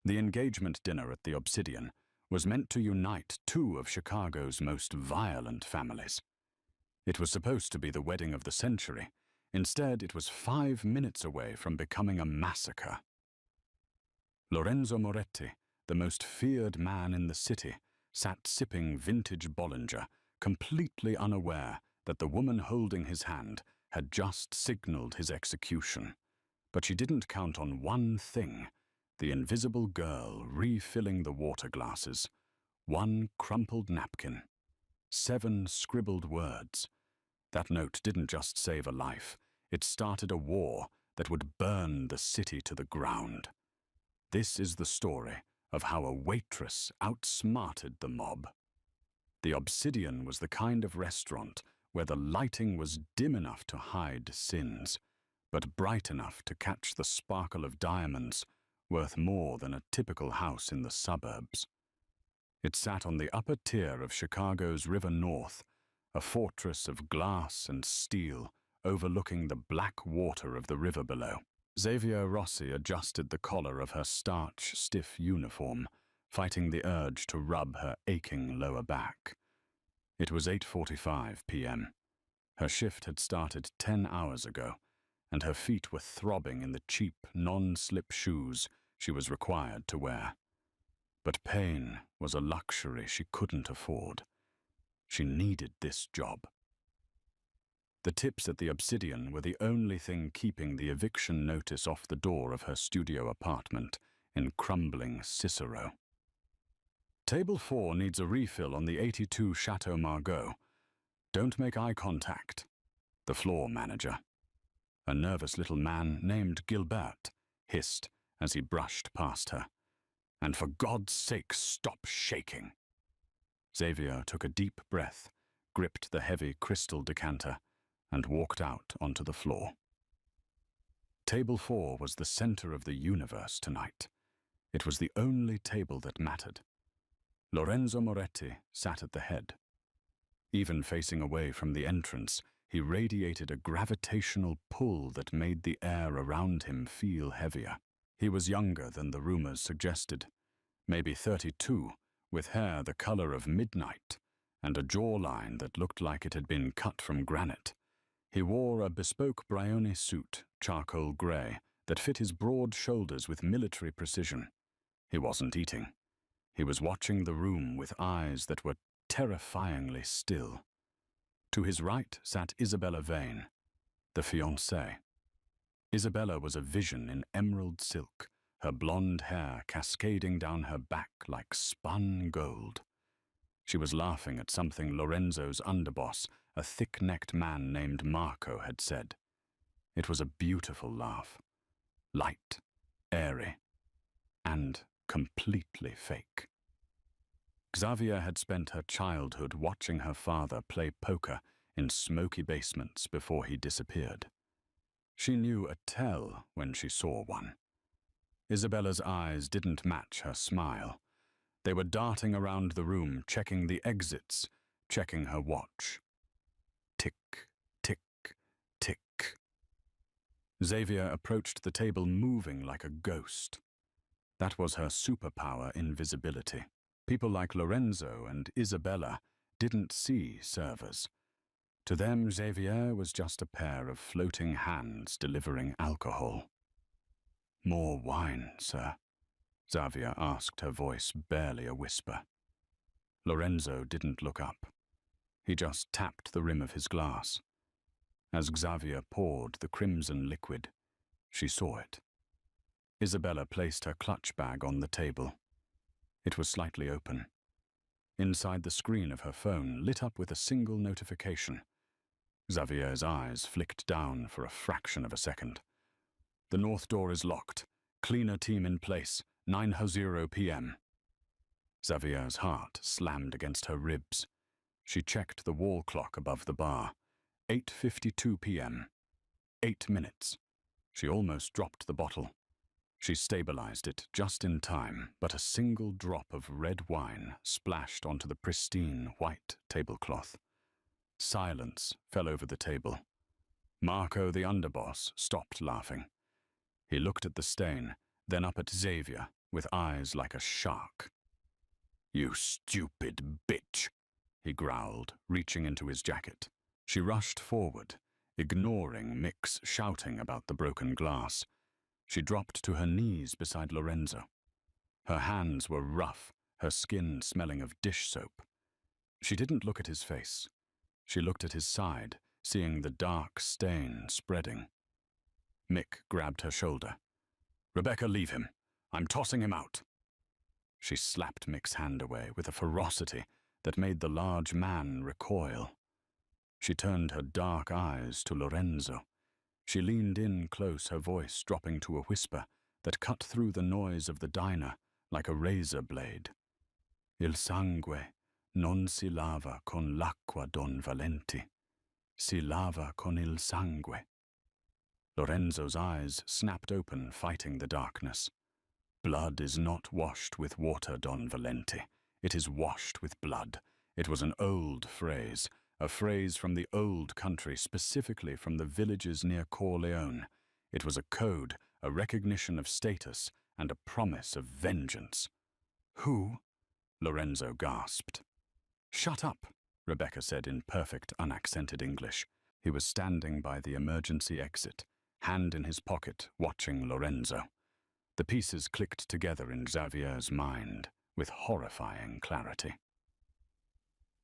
The engagement dinner at the Obsidian was meant to unite two of Chicago's most violent families. It was supposed to be the wedding of the century. Instead, it was 5 minutes away from becoming a massacre. Lorenzo Moretti, the most feared man in the city, sat sipping vintage Bollinger, completely unaware that the woman holding his hand had just signaled his execution. But she didn't count on one thing: the invisible girl refilling the water glasses. 1 crumpled napkin. 7 scribbled words. That note didn't just save a life. It started a war that would burn the city to the ground. This is the story of how a waitress outsmarted the mob. The Obsidian was the kind of restaurant where the lighting was dim enough to hide sins, but bright enough to catch the sparkle of diamonds, worth more than a typical house in the suburbs. It sat on the upper tier of Chicago's River North, a fortress of glass and steel overlooking the black water of the river below. Xavier Rossi adjusted the collar of her starch-stiff uniform, fighting the urge to rub her aching lower back. It was 8:45 p.m. Her shift had started 10 hours ago, and her feet were throbbing in the cheap, non-slip shoes she was required to wear. But pain was a luxury she couldn't afford. She needed this job. The tips at the Obsidian were the only thing keeping the eviction notice off the door of her studio apartment in crumbling Cicero. Table 4 needs a refill on the 82 Chateau Margaux. Don't make eye contact. The floor manager, a nervous little man named Gilbert, hissed as he brushed past her. And for God's sake, stop shaking. Xavier took a deep breath, gripped the heavy crystal decanter, and walked out onto the floor. Table 4 was the center of the universe tonight. It was the only table that mattered. Lorenzo Moretti sat at the head. Even facing away from the entrance, he radiated a gravitational pull that made the air around him feel heavier. He was younger than the rumors suggested, maybe 32, with hair the color of midnight and a jawline that looked like it had been cut from granite. He wore a bespoke Brioni suit, charcoal gray, that fit his broad shoulders with military precision. He wasn't eating. He was watching the room with eyes that were terrifyingly still. To his right sat Isabella Vane, the fiancée. Isabella was a vision in emerald silk, her blonde hair cascading down her back like spun gold. She was laughing at something Lorenzo's underboss, a thick-necked man named Marco, had said. It was a beautiful laugh. Light, airy, and completely fake. Xavier had spent her childhood watching her father play poker in smoky basements before he disappeared. She knew a tell when she saw one. Isabella's eyes didn't match her smile. They were darting around the room, checking the exits, checking her watch. Tick, tick, tick. Xavier approached the table moving like a ghost. That was her superpower, invisibility. People like Lorenzo and Isabella didn't see servers. To them, Xavier was just a pair of floating hands delivering alcohol. "More wine, sir?" Xavier asked, her voice barely a whisper. Lorenzo didn't look up. He just tapped the rim of his glass. As Xavier poured the crimson liquid, she saw it. Isabella placed her clutch bag on the table. It was slightly open. Inside the screen of her phone lit up with a single notification. Xavier's eyes flicked down for a fraction of a second. "The north door is locked. Cleaner team in place. 9:00 p.m. Xavier's heart slammed against her ribs. She checked the wall clock above the bar. 8:52 p.m. 8 minutes. She almost dropped the bottle. She stabilized it just in time, but a single drop of red wine splashed onto the pristine white tablecloth. Silence fell over the table. Marco, the underboss, stopped laughing. He looked at the stain, then up at Xavier, with eyes like a shark. "You stupid bitch," he growled, reaching into his jacket. She rushed forward, ignoring Mick's shouting about the broken glass. She dropped to her knees beside Lorenzo. Her hands were rough, her skin smelling of dish soap. She didn't look at his face. She looked at his side, seeing the dark stain spreading. Mick grabbed her shoulder. "Rebecca, leave him. I'm tossing him out." She slapped Mick's hand away with a ferocity that made the large man recoil. She turned her dark eyes to Lorenzo. She leaned in close, her voice dropping to a whisper that cut through the noise of the diner like a razor blade. "Il sangue non si lava con l'acqua, Don Valenti. Si lava con il sangue." Lorenzo's eyes snapped open, fighting the darkness. "Blood is not washed with water, Don Valenti. It is washed with blood." It was an old phrase, a phrase from the old country, specifically from the villages near Corleone. It was a code, a recognition of status, and a promise of vengeance. "Who?" Lorenzo gasped. "Shut up," Rebecca said in perfect, unaccented English. He was standing by the emergency exit, hand in his pocket, watching Lorenzo. The pieces clicked together in Xavier's mind with horrifying clarity.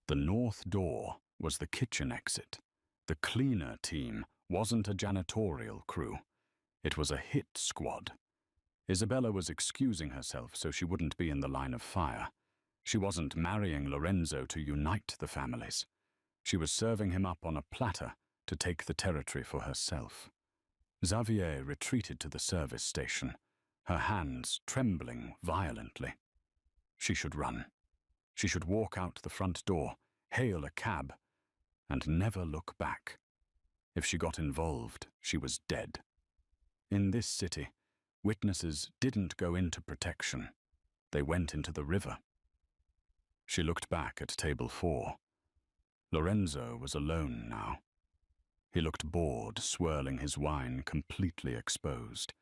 The north door was the kitchen exit. The cleaner team wasn't a janitorial crew. It was a hit squad. Isabella was excusing herself so she wouldn't be in the line of fire. She wasn't marrying Lorenzo to unite the families. She was serving him up on a platter to take the territory for herself. Xavier retreated to the service station, her hands trembling violently. She should run. She should walk out the front door, hail a cab, and never look back. If she got involved, she was dead. In this city, witnesses didn't go into protection. They went into the river. She looked back at table 4. Lorenzo was alone now. He looked bored, swirling his wine completely exposed.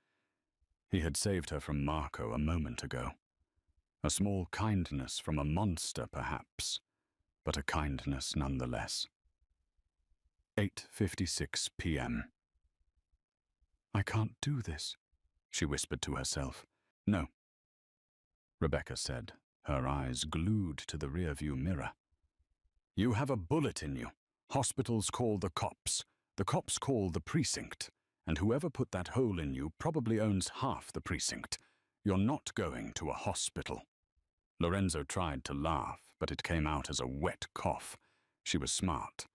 He had saved her from Marco a moment ago. A small kindness from a monster, perhaps, but a kindness nonetheless. 8:56 p.m. "I can't do this," she whispered to herself. "No," Rebecca said, her eyes glued to the rearview mirror. "You have a bullet in you. Hospitals call the cops. The cops call the precinct. And whoever put that hole in you probably owns half the precinct. You're not going to a hospital." Lorenzo tried to laugh, but it came out as a wet cough. She was smart.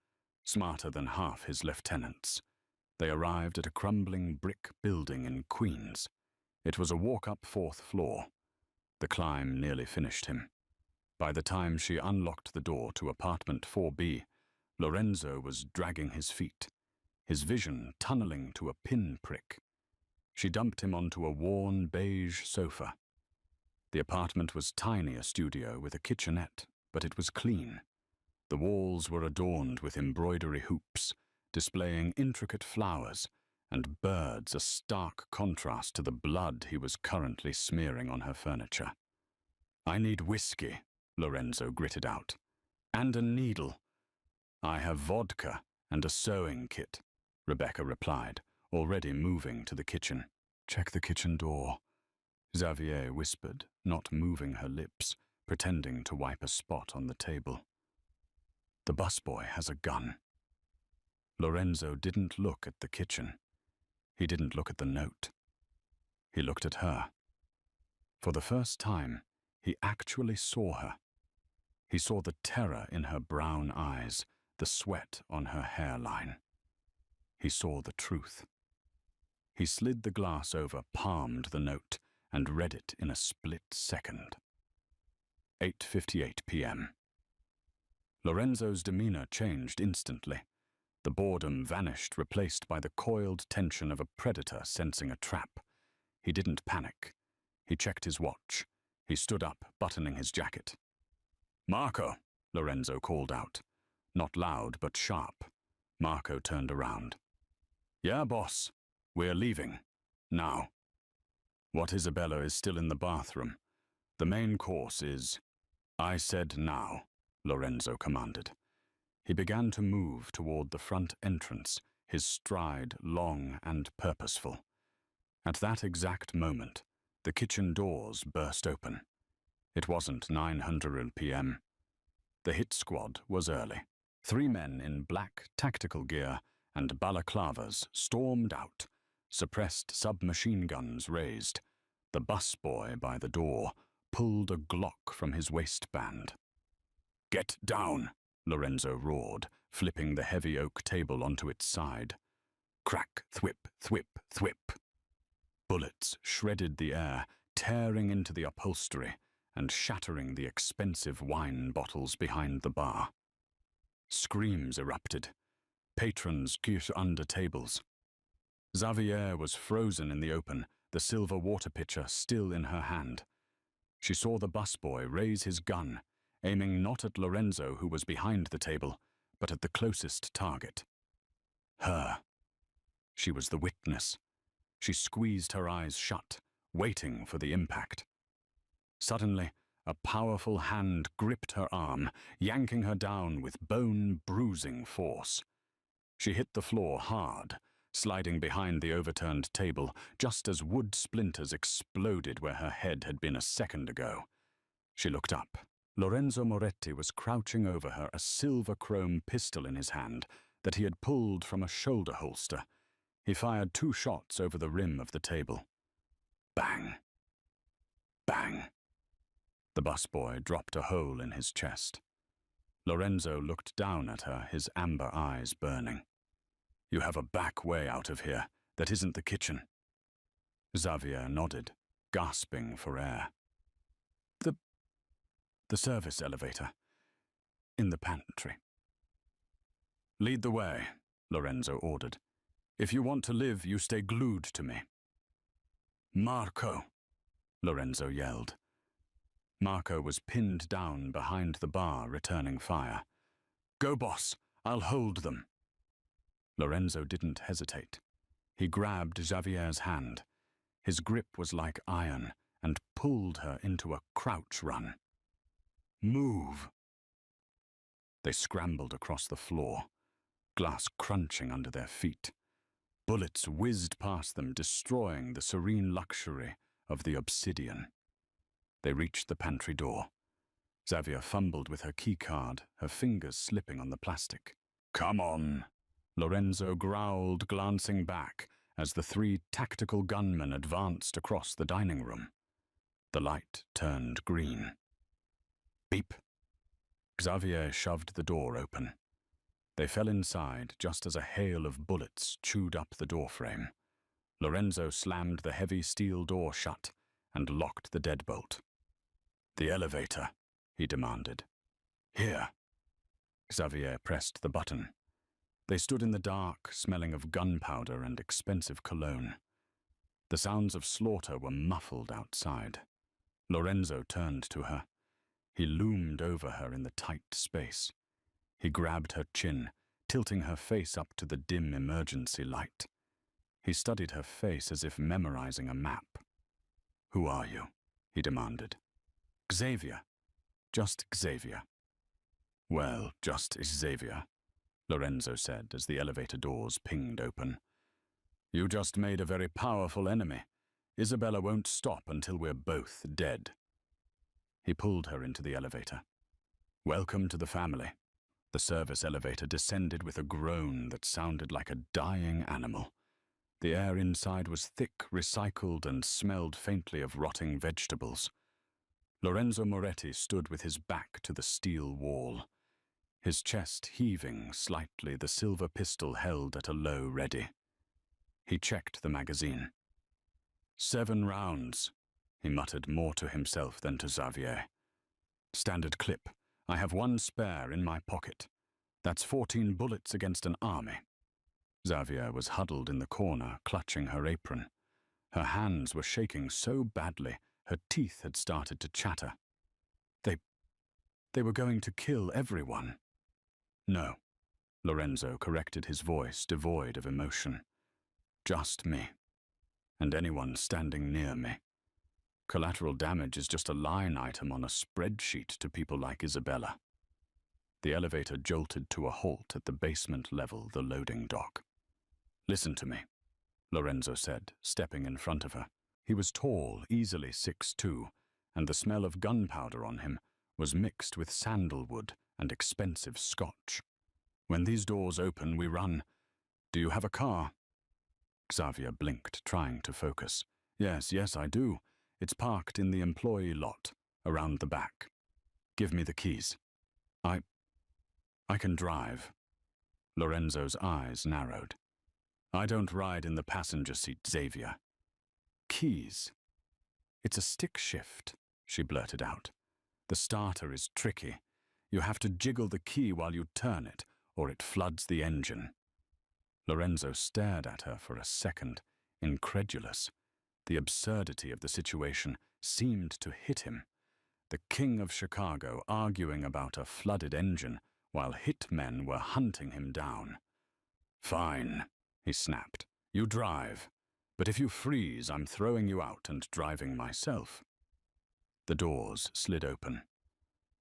Smarter than half his lieutenants. They arrived at a crumbling brick building in Queens. It was a walk-up 4th floor. The climb nearly finished him. By the time she unlocked the door to apartment 4B, Lorenzo was dragging his feet, his vision tunneling to a pinprick. She dumped him onto a worn beige sofa. The apartment was tiny, a studio with a kitchenette, but it was clean. The walls were adorned with embroidery hoops, displaying intricate flowers, and birds, a stark contrast to the blood he was currently smearing on her furniture. "I need whiskey," Lorenzo gritted out. "And a needle." "I have vodka and a sewing kit," Rebecca replied, already moving to the kitchen. "Check the kitchen door," Xavier whispered, not moving her lips, pretending to wipe a spot on the table. "The busboy has a gun." Lorenzo didn't look at the kitchen. He didn't look at the note. He looked at her. For the first time, he actually saw her. He saw the terror in her brown eyes, the sweat on her hairline. He saw the truth. He slid the glass over, palmed the note, and read it in a split second. 8:58 p.m. Lorenzo's demeanor changed instantly. The boredom vanished, replaced by the coiled tension of a predator sensing a trap. He didn't panic. He checked his watch. He stood up, buttoning his jacket. "Marco," Lorenzo called out. Not loud, but sharp. Marco turned around. "Yeah, boss. We're leaving. Now." What Isabella is still in the bathroom. The main course is... I said now, Lorenzo commanded. He began to move toward the front entrance, his stride long and purposeful. At that exact moment, the kitchen doors burst open. It wasn't 900 p.m. The hit squad was early. 3 men in black tactical gear and balaclavas stormed out, suppressed submachine guns raised. The busboy by the door pulled a Glock from his waistband. "Get down," Lorenzo roared, flipping the heavy oak table onto its side. Crack, thwip, thwip, thwip. Bullets shredded the air, tearing into the upholstery and shattering the expensive wine bottles behind the bar. Screams erupted. Patrons got under tables. Xavier was frozen in the open, the silver water pitcher still in her hand. She saw the busboy raise his gun, aiming not at Lorenzo, who was behind the table, but at the closest target. Her. She was the witness. She squeezed her eyes shut, waiting for the impact. Suddenly, a powerful hand gripped her arm, yanking her down with bone-bruising force. She hit the floor hard, sliding behind the overturned table just as wood splinters exploded where her head had been a second ago. She looked up. Lorenzo Moretti was crouching over her, a silver chrome pistol in his hand that he had pulled from a shoulder holster. He fired 2 shots over the rim of the table. Bang. Bang. The busboy dropped a hole in his chest. Lorenzo looked down at her, his amber eyes burning. "You have a back way out of here that isn't the kitchen." Xavier nodded, gasping for air. The service elevator. In the pantry. "Lead the way," Lorenzo ordered. "If you want to live, you stay glued to me." "Marco," Lorenzo yelled. Marco was pinned down behind the bar, returning fire. "Go, boss. I'll hold them." Lorenzo didn't hesitate. He grabbed Xavier's hand. His grip was like iron and pulled her into a crouch run. "Move." They scrambled across the floor, glass crunching under their feet. Bullets whizzed past them, destroying the serene luxury of the obsidian. They reached the pantry door. Xavier fumbled with her keycard, her fingers slipping on the plastic. "Come on," Lorenzo growled, glancing back as the 3 tactical gunmen advanced across the dining room. The light turned green. Beep. Xavier shoved the door open. They fell inside just as a hail of bullets chewed up the doorframe. Lorenzo slammed the heavy steel door shut and locked the deadbolt. "The elevator," he demanded. "Here." Xavier pressed the button. They stood in the dark, smelling of gunpowder and expensive cologne. The sounds of slaughter were muffled outside. Lorenzo turned to her. He loomed over her in the tight space. He grabbed her chin, tilting her face up to the dim emergency light. He studied her face as if memorizing a map. "Who are you?" he demanded. "Xavier. Just Xavier." "Well, just Xavier," Lorenzo said as the elevator doors pinged open. "You just made a very powerful enemy. Isabella won't stop until we're both dead." He pulled her into the elevator. "Welcome to the family." The service elevator descended with a groan that sounded like a dying animal. The air inside was thick, recycled, and smelled faintly of rotting vegetables. Lorenzo Moretti stood with his back to the steel wall. His chest heaving slightly, the silver pistol held at a low ready. He checked the magazine. 7 rounds, he muttered more to himself than to Xavier. "Standard clip. I have 1 spare in my pocket. That's 14 bullets against an army." Xavier was huddled in the corner, clutching her apron. Her hands were shaking so badly, her teeth had started to chatter. They were going to kill everyone. "No," Lorenzo corrected his voice, devoid of emotion. "Just me." and anyone standing near me. Collateral damage is just a line item on a spreadsheet to people like Isabella. The elevator jolted to a halt at the basement level, the loading dock. "Listen to me," Lorenzo said, stepping in front of her. He was tall, easily 6'2", and the smell of gunpowder on him was mixed with sandalwood and expensive scotch. "When these doors open, we run. Do you have a car?" Xavier blinked, trying to focus. Yes, I do. It's parked in the employee lot, around the back. Give me the keys." I can drive." Lorenzo's eyes narrowed. "I don't ride in the passenger seat, Xavier." "Keys?" "It's a stick shift," she blurted out. "The starter is tricky. You have to jiggle the key while you turn it, or it floods the engine." Lorenzo stared at her for a second, incredulous. The absurdity of the situation seemed to hit him. The king of Chicago arguing about a flooded engine while hitmen were hunting him down. "Fine," he snapped. "You drive. But if you freeze, I'm throwing you out and driving myself." The doors slid open.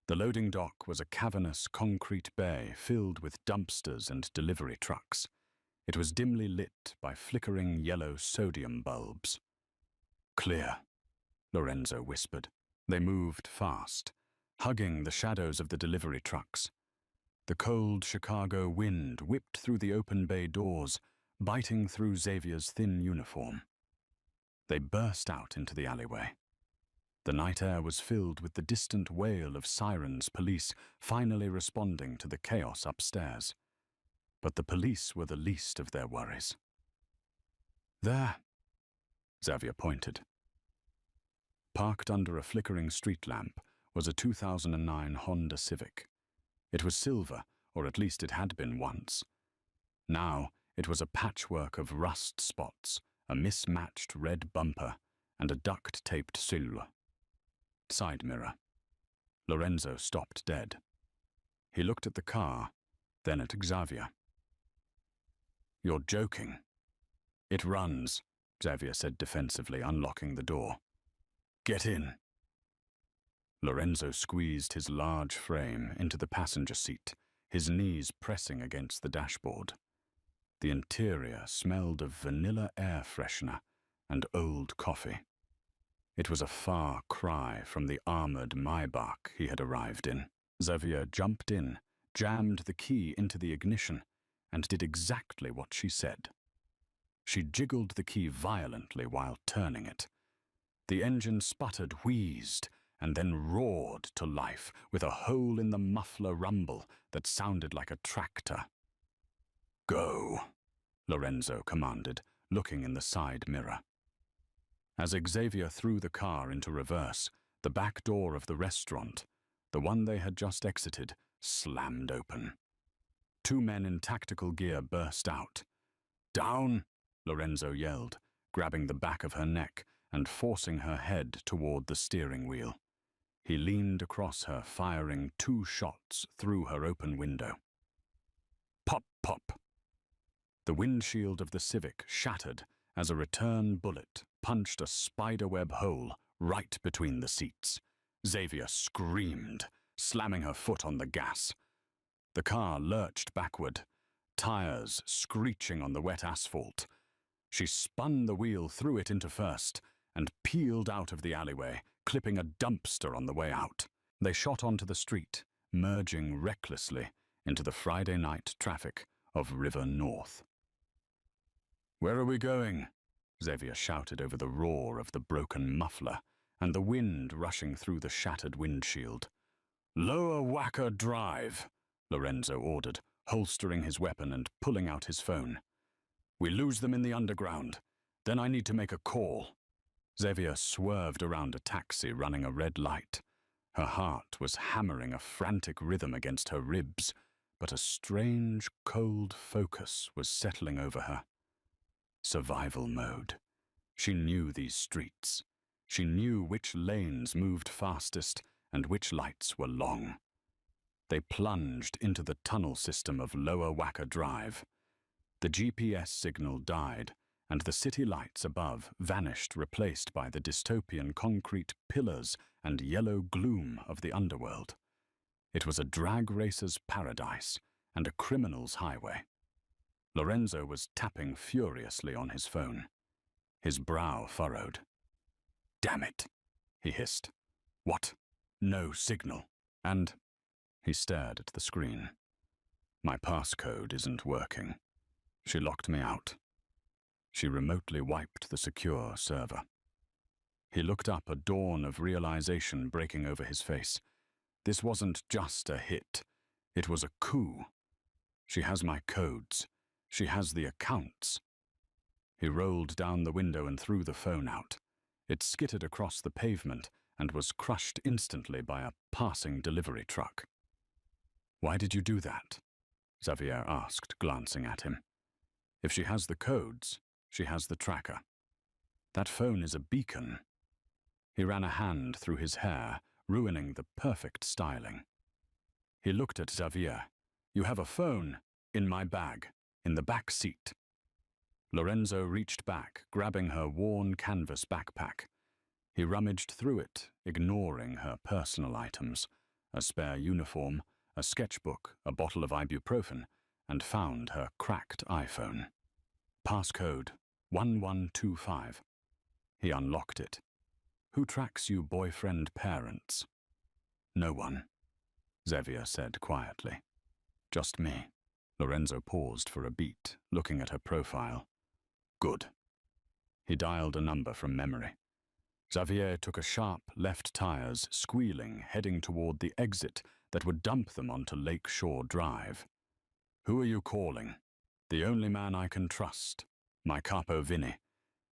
The loading dock was a cavernous concrete bay filled with dumpsters and delivery trucks. It was dimly lit by flickering yellow sodium bulbs. "Clear," Lorenzo whispered. They moved fast, hugging the shadows of the delivery trucks. The cold Chicago wind whipped through the open bay doors, biting through Xavier's thin uniform. They burst out into the alleyway. The night air was filled with the distant wail of sirens, police finally responding to the chaos upstairs. But the police were the least of their worries. "There," Xavier pointed. Parked under a flickering street lamp was a 2009 Honda Civic. It was silver, or at least it had been once. Now it was a patchwork of rust spots, a mismatched red bumper, and a duct-taped silhouette. Side mirror. Lorenzo stopped dead. He looked at the car, then at Xavier. "You're joking." "It runs," Xavier said defensively, unlocking the door. "Get in." Lorenzo squeezed his large frame into the passenger seat, his knees pressing against the dashboard. The interior smelled of vanilla air freshener and old coffee. It was a far cry from the armored Maybach he had arrived in. Xavier jumped in, jammed the key into the ignition, and did exactly what she said. She jiggled the key violently while turning it. The engine sputtered, wheezed, and then roared to life with a hole in the muffler rumble that sounded like a tractor. "Go," Lorenzo commanded, looking in the side mirror. As Xavier threw the car into reverse, the back door of the restaurant, the one they had just exited, slammed open. Two men in tactical gear burst out. "Down!" Lorenzo yelled, grabbing the back of her neck and forcing her head toward the steering wheel. He leaned across her, firing 2 shots through her open window. Pop, pop. The windshield of the Civic shattered as a return bullet punched a spiderweb hole right between the seats. Xavier screamed, slamming her foot on the gas. The car lurched backward, tires screeching on the wet asphalt. She spun the wheel through it into first and peeled out of the alleyway, clipping a dumpster on the way out. They shot onto the street, merging recklessly into the Friday night traffic of River North. "Where are we going?" Xavier shouted over the roar of the broken muffler and the wind rushing through the shattered windshield. "Lower Wacker Drive," Lorenzo ordered, holstering his weapon and pulling out his phone. "We lose them in the underground. Then I need to make a call." Xavier swerved around a taxi running a red light. Her heart was hammering a frantic rhythm against her ribs, but a strange, cold focus was settling over her. Survival mode. She knew these streets. She knew which lanes moved fastest and which lights were long. They plunged into the tunnel system of Lower Wacker Drive. The GPS signal died, and the city lights above vanished, replaced by the dystopian concrete pillars and yellow gloom of the underworld. It was a drag racer's paradise and a criminal's highway. Lorenzo was tapping furiously on his phone. His brow furrowed. "Damn it," he hissed. "What? No signal." And he stared at the screen. "My passcode isn't working. She locked me out." She remotely wiped the secure server. He looked up, a dawn of realization breaking over his face. This wasn't just a hit. It was a coup. She has my codes. She has the accounts. He rolled down the window and threw the phone out. It skittered across the pavement and was crushed instantly by a passing delivery truck. "Why did you do that?" Xavier asked, glancing at him. "If she has the codes, she has the tracker. That phone is a beacon." He ran a hand through his hair, ruining the perfect styling. He looked at Xavier. "You have a phone in my bag, in the back seat." Lorenzo reached back, grabbing her worn canvas backpack. He rummaged through it, ignoring her personal items, a spare uniform, a sketchbook, a bottle of ibuprofen, and found her cracked iPhone. Passcode 1125. He unlocked it. "Who tracks you boyfriend parents?" "No one," Xavier said quietly. "Just me." Lorenzo paused for a beat, looking at her profile. "Good." He dialed a number from memory. Xavier took a sharp left tires, squealing, heading toward the exit that would dump them onto Lakeshore Drive. "Who are you calling?" "The only man I can trust. My capo Vinny.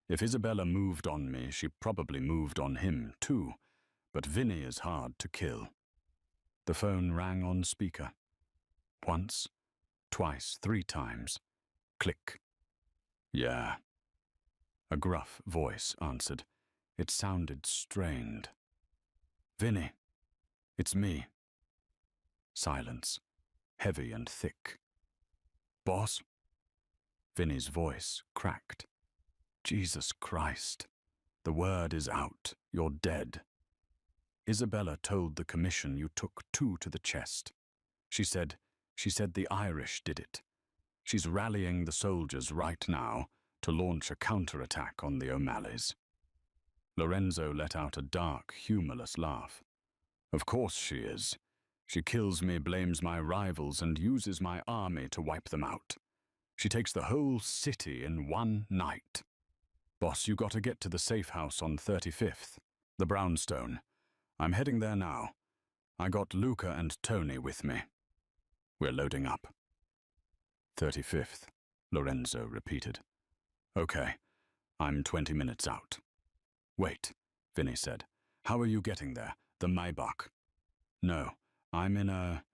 If Isabella moved on me, she probably moved on him too, but Vinny is hard to kill." The phone rang on speaker. Once, twice, 3 times. Click. "Yeah." A gruff voice answered. It sounded strained. "Vinny, it's me." Silence, heavy and thick. "Boss?" Vinny's voice cracked. "Jesus Christ. The word is out. You're dead. Isabella told the commission you took 2 to the chest. She said the Irish did it. She's rallying the soldiers right now to launch a counterattack on the O'Malleys." Lorenzo let out a dark, humorless laugh. "Of course she is. She kills me, blames my rivals, and uses my army to wipe them out. She takes the whole city in one night. Boss, you gotta get to the safe house on 35th, the brownstone. I'm heading there now. I got Luca and Tony with me. We're loading up." 35th, Lorenzo repeated. "Okay, I'm 20 minutes out." "Wait," Vinny said. "How are you getting there? The Maybach?" "No, I'm in a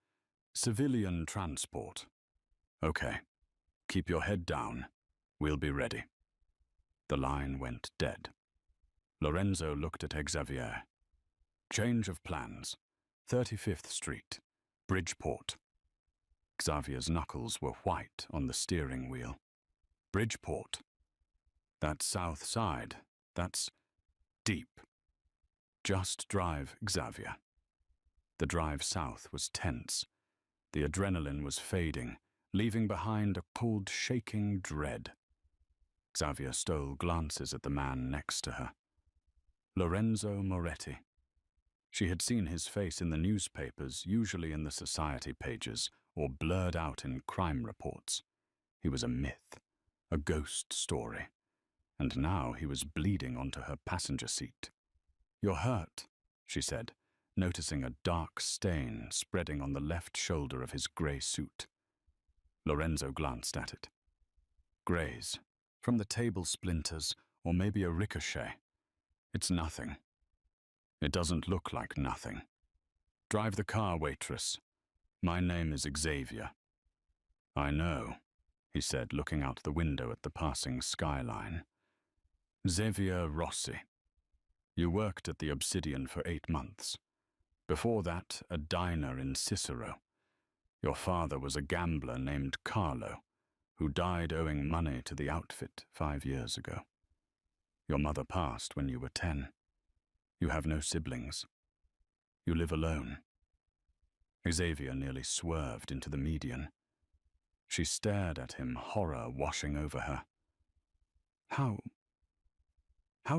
civilian transport." "Okay, keep your head down. We'll be ready." The line went dead. Lorenzo looked at Xavier. "Change of plans. 35th Street, Bridgeport." Xavier's knuckles were white on the steering wheel. "Bridgeport? That's south side. That's deep." "Just drive, Xavier." The drive south was tense. The adrenaline was fading, leaving behind a cold, shaking dread. Xavier stole glances at the man next to her. Lorenzo Moretti. She had seen his face in the newspapers, usually in the society pages, or blurred out in crime reports. He was a myth, a ghost story. And now he was bleeding onto her passenger seat. "You're hurt," she said, noticing a dark stain spreading on the left shoulder of his grey suit. Lorenzo glanced at it. "Graze. From the table splinters, or maybe a ricochet. It's nothing." "It doesn't look like nothing. Drive the car, Waitress. My name is Xavier." "I know," he said, looking out the window at the passing skyline. "Xavier Rossi. You worked at the Obsidian for 8 months. Before that, a diner in Cicero. Your father was a gambler named Carlo. who died owing money to the outfit 5 years ago. Your mother passed when you were 10. You have no siblings. You live alone. Xavier nearly swerved into the median. She stared at him, horror washing over her. How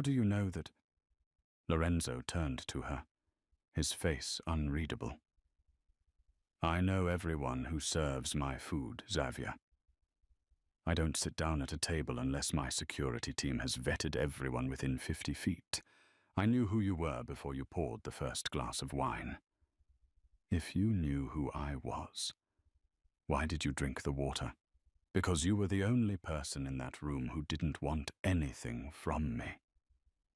do you know that? Lorenzo turned to her, his face unreadable. I know everyone who serves my food, Xavier. I don't sit down at a table unless my security team has vetted everyone within 50 feet. I knew who you were before you poured the first glass of wine. If you knew who I was, why did you drink the water? Because you were the only person in that room who didn't want anything from me,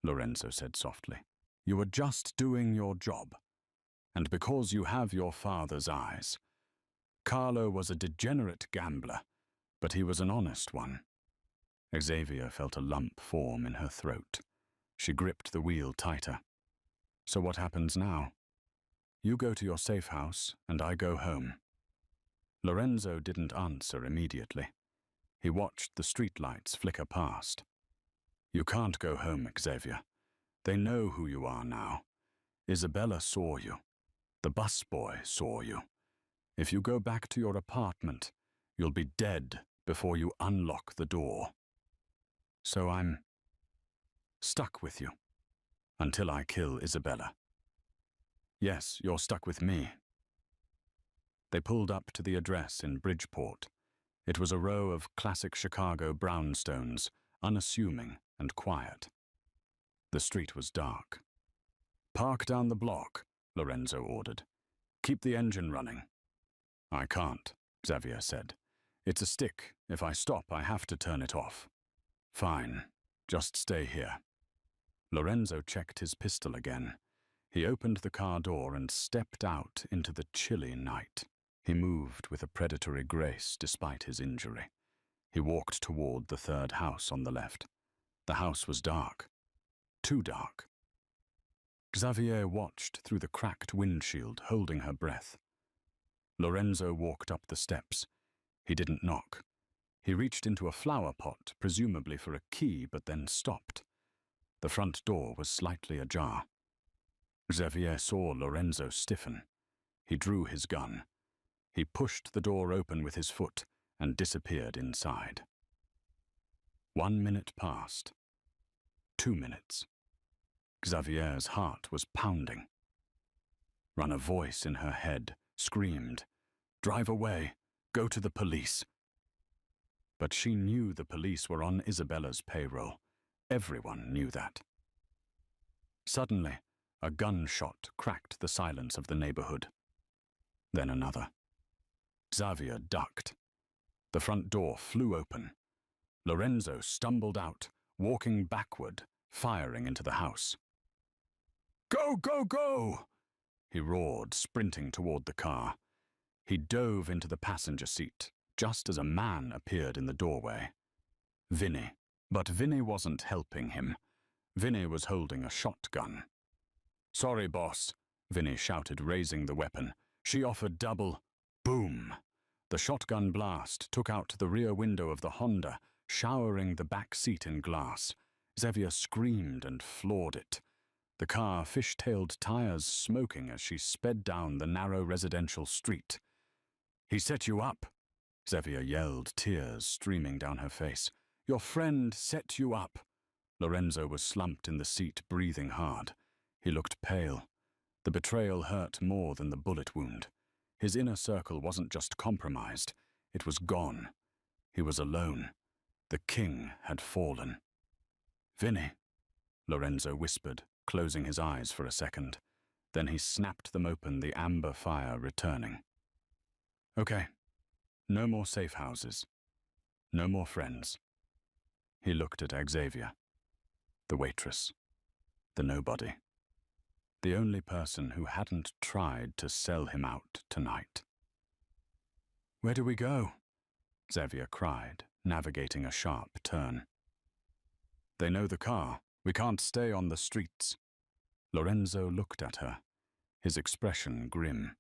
Lorenzo said softly. You were just doing your job. And because you have your father's eyes. Carlo was a degenerate gambler, but he was an honest one. Xavier felt a lump form in her throat. She gripped the wheel tighter. So what happens now? You go to your safe house, and I go home. Lorenzo didn't answer immediately. He watched the streetlights flicker past. You can't go home, Xavier. They know who you are now. Isabella saw you. The busboy saw you. If you go back to your apartment, you'll be dead before you unlock the door. So I'm stuck with you until I kill Isabella. Yes, you're stuck with me. They pulled up to the address in Bridgeport. It was a row of classic Chicago brownstones, unassuming and quiet. The street was dark. Park down the block, Lorenzo ordered. Keep the engine running. I can't, Xavier said. It's a stick. If I stop, I have to turn it off. Fine. Just stay here. Lorenzo checked his pistol again. He opened the car door and stepped out into the chilly night. He moved with a predatory grace despite his injury. He walked toward the third house on the left. The house was dark. Too dark. Xavier watched through the cracked windshield, holding her breath. Lorenzo walked up the steps. He didn't knock. He reached into a flower pot, presumably for a key, but then stopped. The front door was slightly ajar. Xavier saw Lorenzo stiffen. He drew his gun. He pushed the door open with his foot and disappeared inside. 1 minute passed. 2 minutes. Xavier's heart was pounding. Ran a voice in her head, screamed, "Drive away, go to the police." But she knew the police were on Isabella's payroll. Everyone knew that. Suddenly, a gunshot cracked the silence of the neighborhood. Then another. Xavier ducked. The front door flew open. Lorenzo stumbled out, walking backward, firing into the house. "Go, go, go!" he roared, sprinting toward the car. He dove into the passenger seat, just as a man appeared in the doorway. Vinny. But Vinny wasn't helping him. Vinny was holding a shotgun. "Sorry, boss," Vinny shouted, raising the weapon. She offered double. Boom! The shotgun blast took out the rear window of the Honda, showering the back seat in glass. Xavier screamed and floored it. The car fish-tailed tires smoking as she sped down the narrow residential street. "He set you up," Xavier yelled, tears streaming down her face. "Your friend set you up." Lorenzo was slumped in the seat, breathing hard. He looked pale. The betrayal hurt more than the bullet wound. His inner circle wasn't just compromised, it was gone. He was alone. The king had fallen. "Vinny," Lorenzo whispered, closing his eyes for a second. Then he snapped them open, the amber fire returning. "Okay, no more safe houses. No more friends." He looked at Xavier, the waitress, the nobody. The only person who hadn't tried to sell him out tonight. "Where do we go?" Xavier cried, navigating a sharp turn. "They know the car. We can't stay on the streets." Lorenzo looked at her, his expression grim.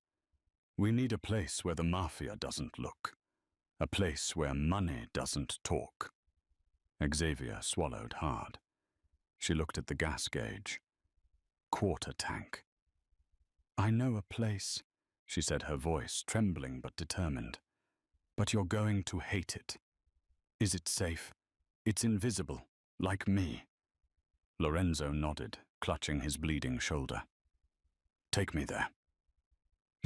"We need a place where the Mafia doesn't look. A place where money doesn't talk. Xavier swallowed hard. She looked at the gas gauge. Quarter tank. I know a place, she said, her voice trembling but determined. But you're going to hate it. Is it safe? It's invisible, like me. Lorenzo nodded, clutching his bleeding shoulder. Take me there.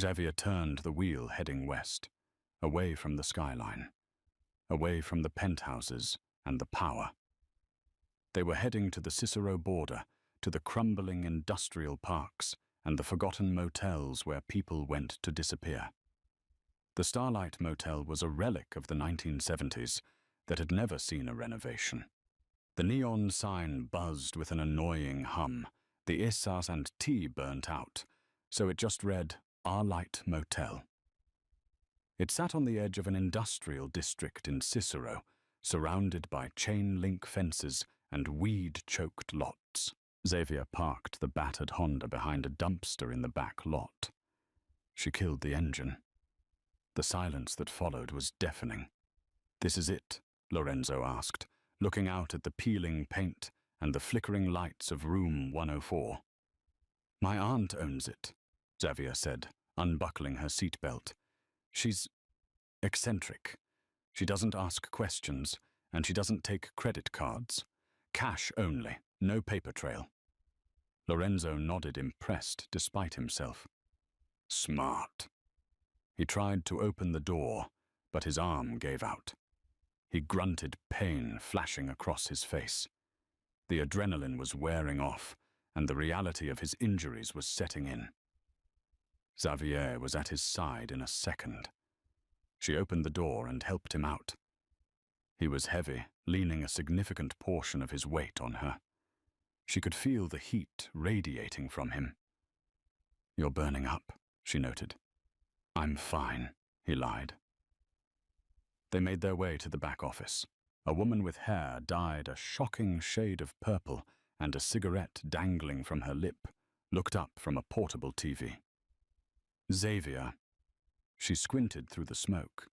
Xavier turned the wheel, heading west, away from the skyline, away from the penthouses and the power. They were heading to the Cicero border, to the crumbling industrial parks and the forgotten motels where people went to disappear. The Starlight Motel was a relic of the 1970s that had never seen a renovation. The neon sign buzzed with an annoying hum, the Issas and T burnt out, so it just read, Our Light Motel. It sat on the edge of an industrial district in Cicero, surrounded by chain-link fences and weed-choked lots. Xavier parked the battered Honda behind a dumpster in the back lot. She killed the engine. The silence that followed was deafening. This is it, Lorenzo asked, looking out at the peeling paint and the flickering lights of room 104. My aunt owns it, Xavier said, unbuckling her seatbelt. She's eccentric. She doesn't ask questions, and she doesn't take credit cards. Cash only, no paper trail. Lorenzo nodded, impressed despite himself. Smart. He tried to open the door, but his arm gave out. He grunted, pain flashing across his face. The adrenaline was wearing off, and the reality of his injuries was setting in. Xavier was at his side in a second. She opened the door and helped him out. He was heavy, leaning a significant portion of his weight on her. She could feel the heat radiating from him. You're burning up, she noted. I'm fine, he lied. They made their way to the back office. A woman with hair dyed a shocking shade of purple and a cigarette dangling from her lip looked up from a portable TV. Xavier. She squinted through the smoke.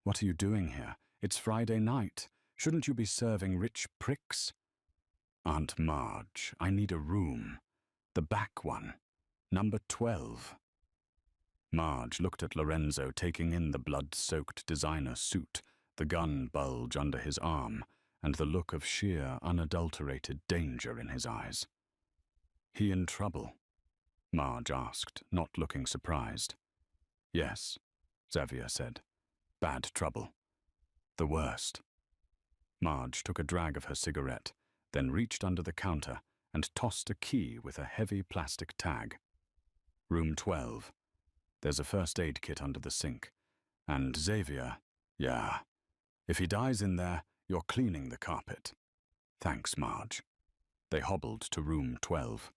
What are you doing here? It's Friday night. Shouldn't you be serving rich pricks? Aunt Marge, I need a room. The back one. Number 12. Marge looked at Lorenzo, taking in the blood-soaked designer suit, the gun bulge under his arm, and the look of sheer, unadulterated danger in his eyes. He in trouble? Marge asked, not looking surprised. Yes, Xavier said. Bad trouble. The worst. Marge took a drag of her cigarette, then reached under the counter and tossed a key with a heavy plastic tag. Room 12. There's a first aid kit under the sink. And Xavier, yeah. If he dies in there, you're cleaning the carpet. Thanks, Marge. They hobbled to room 12.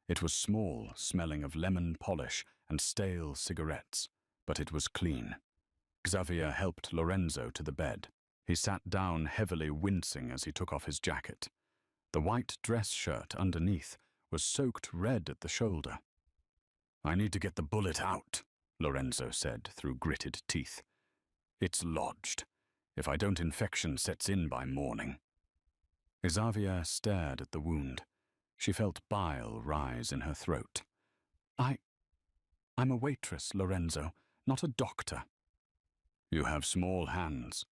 It was small, smelling of lemon polish and stale cigarettes, but it was clean. Xavier helped Lorenzo to the bed. He sat down heavily, wincing as he took off his jacket. The white dress shirt underneath was soaked red at the shoulder. I need to get the bullet out, Lorenzo said through gritted teeth. It's lodged. If I don't, infection sets in by morning. Xavier stared at the wound. She felt bile rise in her throat. I'm a waitress, Lorenzo, not a doctor. You have small hands,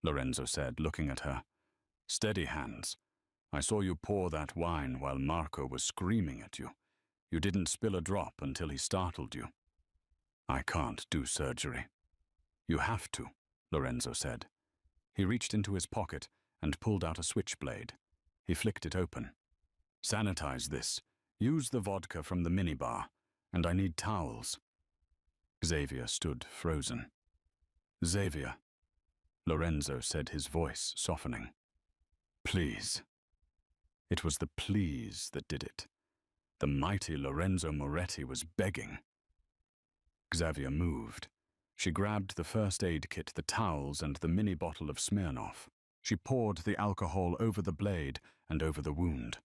Lorenzo said, looking at her. Steady hands. I saw you pour that wine while Marco was screaming at you. You didn't spill a drop until he startled you. I can't do surgery. You have to, Lorenzo said. He reached into his pocket and pulled out a switchblade. He flicked it open. Sanitize this. Use the vodka from the minibar. And I need towels. Xavier stood frozen. Xavier, Lorenzo said, his voice softening. Please. It was the please that did it. The mighty Lorenzo Moretti was begging. Xavier moved. She grabbed the first aid kit, the towels, and the mini bottle of Smirnoff. She poured the alcohol over the blade and over the wound.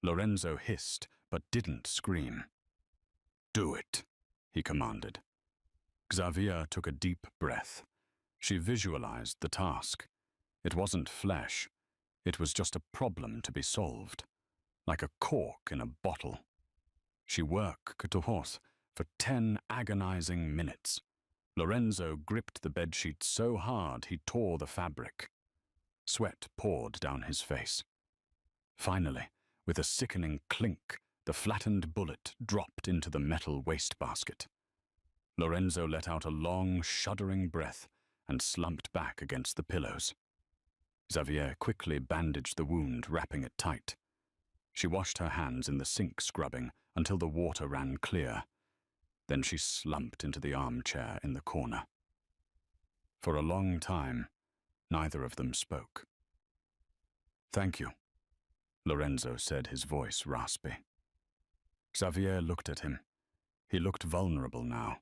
Lorenzo hissed, but didn't scream. Do it, he commanded. Xavier took a deep breath. She visualized the task. It wasn't flesh. It was just a problem to be solved, like a cork in a bottle. She worked for 10 agonizing minutes. Lorenzo gripped the bedsheet so hard he tore the fabric. Sweat poured down his face. Finally, with a sickening clink, the flattened bullet dropped into the metal wastebasket. Lorenzo let out a long, shuddering breath and slumped back against the pillows. Xavier quickly bandaged the wound, wrapping it tight. She washed her hands in the sink scrubbing until the water ran clear. Then she slumped into the armchair in the corner. For a long time, neither of them spoke. "Thank you," Lorenzo said, his voice raspy. Xavier looked at him. He looked vulnerable now.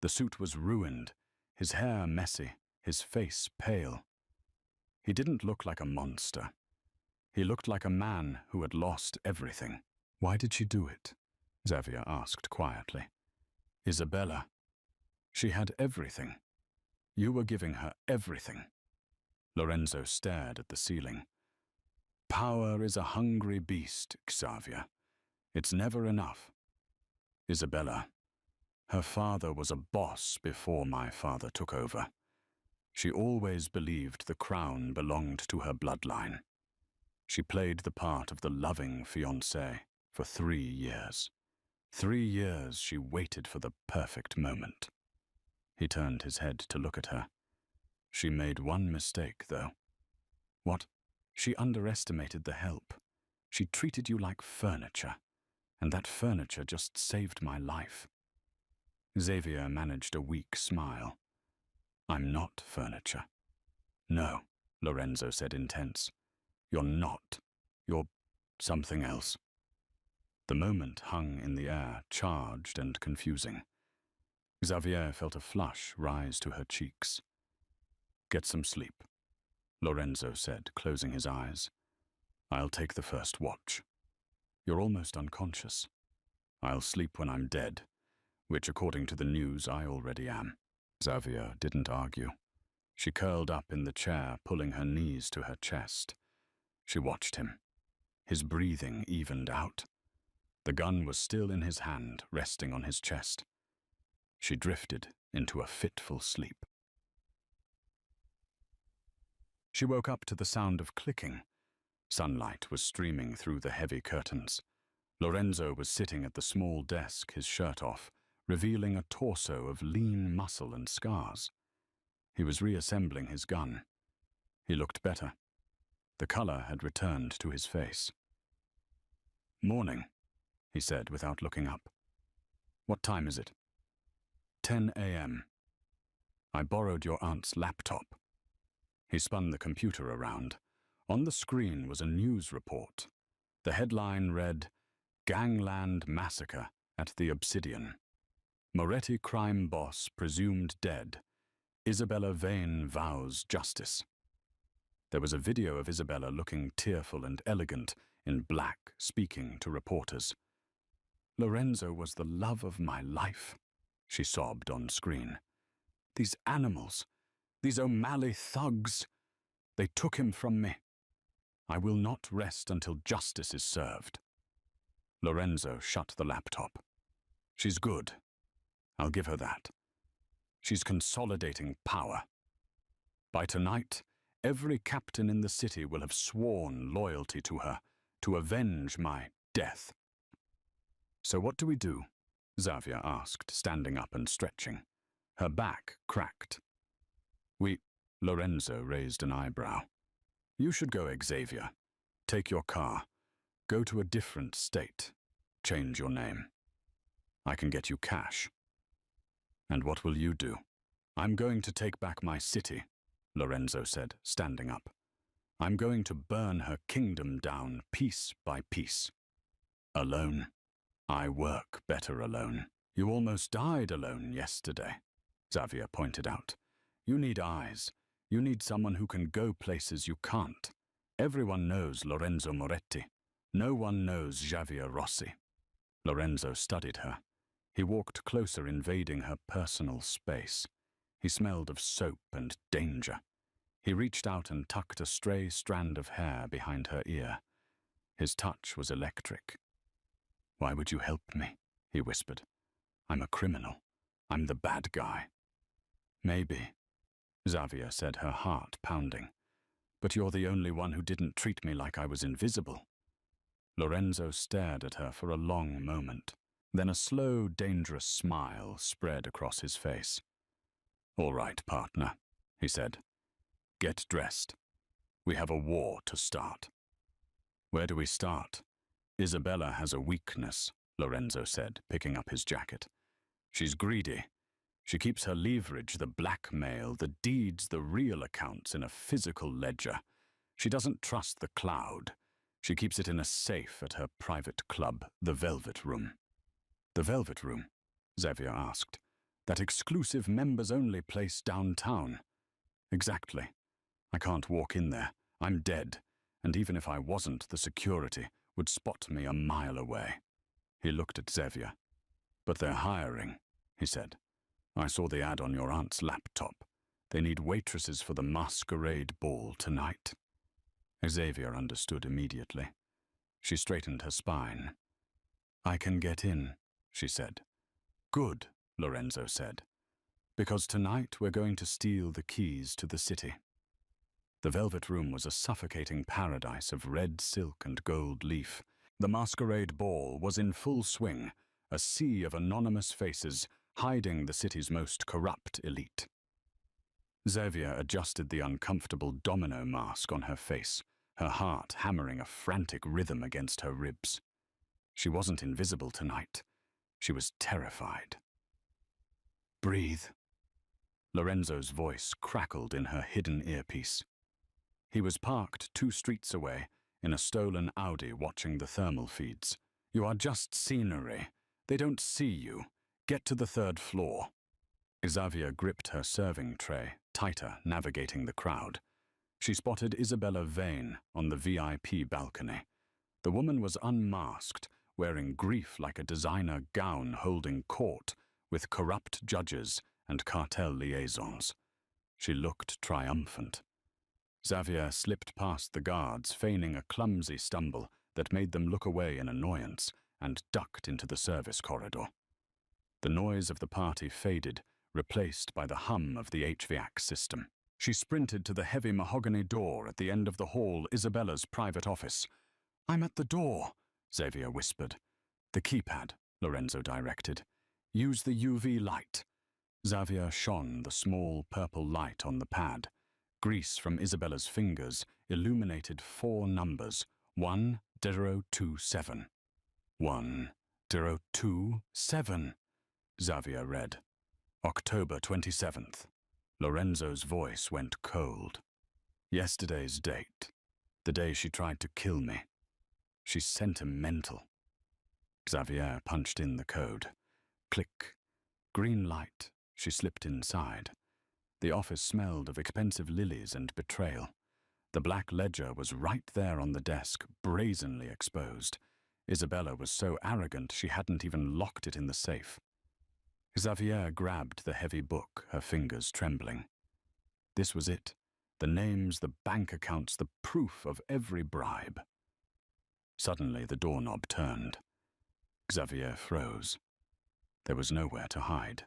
The suit was ruined, his hair messy, his face pale. He didn't look like a monster. He looked like a man who had lost everything. "Why did she do it?" Xavier asked quietly. "Isabella. She had everything. You were giving her everything." Lorenzo stared at the ceiling. "Power is a hungry beast, Xavier. It's never enough. Isabella. Her father was a boss before my father took over. She always believed the crown belonged to her bloodline. She played the part of the loving fiancée for 3 years. 3 years she waited for the perfect moment." He turned his head to look at her. "She made one mistake, though." "What?" "She underestimated the help. She treated you like furniture, and that furniture just saved my life." Xavier managed a weak smile. "I'm not furniture." "No," Lorenzo said, intense. "You're not. You're something else." The moment hung in the air, charged and confusing. Xavier felt a flush rise to her cheeks. "Get some sleep," Lorenzo said, closing his eyes. "I'll take the first watch. You're almost unconscious. I'll sleep when I'm dead, which, according to the news, I already am." Xavier didn't argue. She curled up in the chair, pulling her knees to her chest. She watched him. His breathing evened out. The gun was still in his hand, resting on his chest. She drifted into a fitful sleep. She woke up to the sound of clicking. Sunlight was streaming through the heavy curtains. Lorenzo was sitting at the small desk, his shirt off, revealing a torso of lean muscle and scars. He was reassembling his gun. He looked better. The color had returned to his face. "Morning," he said without looking up. "What time is it?" 10 a.m. "I borrowed your aunt's laptop." He spun the computer around. On the screen was a news report. The headline read, "Gangland Massacre at the Obsidian. Moretti crime boss presumed dead. Isabella Vane vows justice." There was a video of Isabella looking tearful and elegant in black, speaking to reporters. "Lorenzo was the love of my life," she sobbed on screen. "These animals, these O'Malley thugs, they took him from me. I will not rest until justice is served." Lorenzo shut the laptop. "She's good. I'll give her that. She's consolidating power. By tonight, every captain in the city will have sworn loyalty to her, to avenge my death." "So what do we do?" Xavier asked, standing up and stretching. Her back cracked. Lorenzo raised an eyebrow. "You should go, Xavier. Take your car. Go to a different state. Change your name. I can get you cash." "And what will you do?" "I'm going to take back my city," Lorenzo said, standing up. "I'm going to burn her kingdom down piece by piece. Alone. I work better alone." "You almost died alone yesterday," Xavier pointed out. "You need eyes. You need someone who can go places you can't. Everyone knows Lorenzo Moretti. No one knows Xavier Rossi." Lorenzo studied her. He walked closer, invading her personal space. He smelled of soap and danger. He reached out and tucked a stray strand of hair behind her ear. His touch was electric. "Why would you help me?" he whispered. "I'm a criminal. I'm the bad guy." "Maybe," Xavier said, her heart pounding. "But you're the only one who didn't treat me like I was invisible." Lorenzo stared at her for a long moment. Then a slow, dangerous smile spread across his face. "All right, partner," he said. "Get dressed. We have a war to start." "Where do we start?" "Isabella has a weakness," Lorenzo said, picking up his jacket. "She's greedy. She keeps her leverage, the blackmail, the deeds, the real accounts in a physical ledger. She doesn't trust the cloud. She keeps it in a safe at her private club, the Velvet Room." "The Velvet Room?" Xavier asked. "That exclusive members-only place downtown?" "Exactly. I can't walk in there. I'm dead, and even if I wasn't, the security would spot me a mile away." He looked at Xavier. "But they're hiring," he said. "I saw the ad on your aunt's laptop. They need waitresses for the masquerade ball tonight." Xavier understood immediately. She straightened her spine. "I can get in," she said. "Good," Lorenzo said. "Because tonight we're going to steal the keys to the city." The Velvet Room was a suffocating paradise of red silk and gold leaf. The masquerade ball was in full swing, a sea of anonymous faces hiding the city's most corrupt elite. Xavier adjusted the uncomfortable domino mask on her face, her heart hammering a frantic rhythm against her ribs. She wasn't invisible tonight. She was terrified. "Breathe." Lorenzo's voice crackled in her hidden earpiece. He was parked 2 streets away in a stolen Audi watching the thermal feeds. "You are just scenery. They don't see you. Get to the 3rd floor." Xavier gripped her serving tray, tighter, navigating the crowd. She spotted Isabella Vane on the VIP balcony. The woman was unmasked, wearing grief like a designer gown holding court with corrupt judges and cartel liaisons. She looked triumphant. Xavier slipped past the guards, feigning a clumsy stumble that made them look away in annoyance, and ducked into the service corridor. The noise of the party faded, replaced by the hum of the HVAC system. She sprinted to the heavy mahogany door at the end of the hall, Isabella's private office. "I'm at the door," Xavier whispered. "The keypad," Lorenzo directed. "Use the UV light." Xavier shone the small purple light on the pad. Grease from Isabella's fingers illuminated 4 numbers, 1027. 1027, Xavier read. October 27th. Lorenzo's voice went cold. Yesterday's date. The day she tried to kill me. She's sentimental. Xavier punched in the code. Click. Green light. She slipped inside. The office smelled of expensive lilies and betrayal. The black ledger was right there on the desk, brazenly exposed. Isabella was so arrogant she hadn't even locked it in the safe. Xavier grabbed the heavy book, her fingers trembling. This was it. The names, the bank accounts, the proof of every bribe. Suddenly the doorknob turned. Xavier froze. There was nowhere to hide.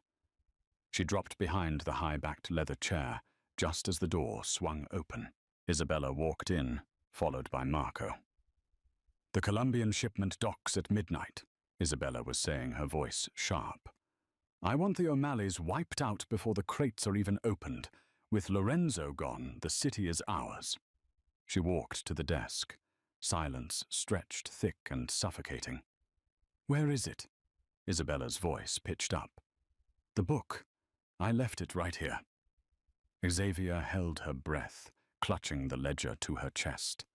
She dropped behind the high-backed leather chair just as the door swung open. Isabella walked in, followed by Marco. "The Colombian shipment docks at midnight," Isabella was saying, her voice sharp. "I want the O'Malleys wiped out before the crates are even opened. With Lorenzo gone, the city is ours." She walked to the desk. Silence stretched thick and suffocating. "Where is it?" Isabella's voice pitched up. "The book. I left it right here." Xavier held her breath, clutching the ledger to her chest.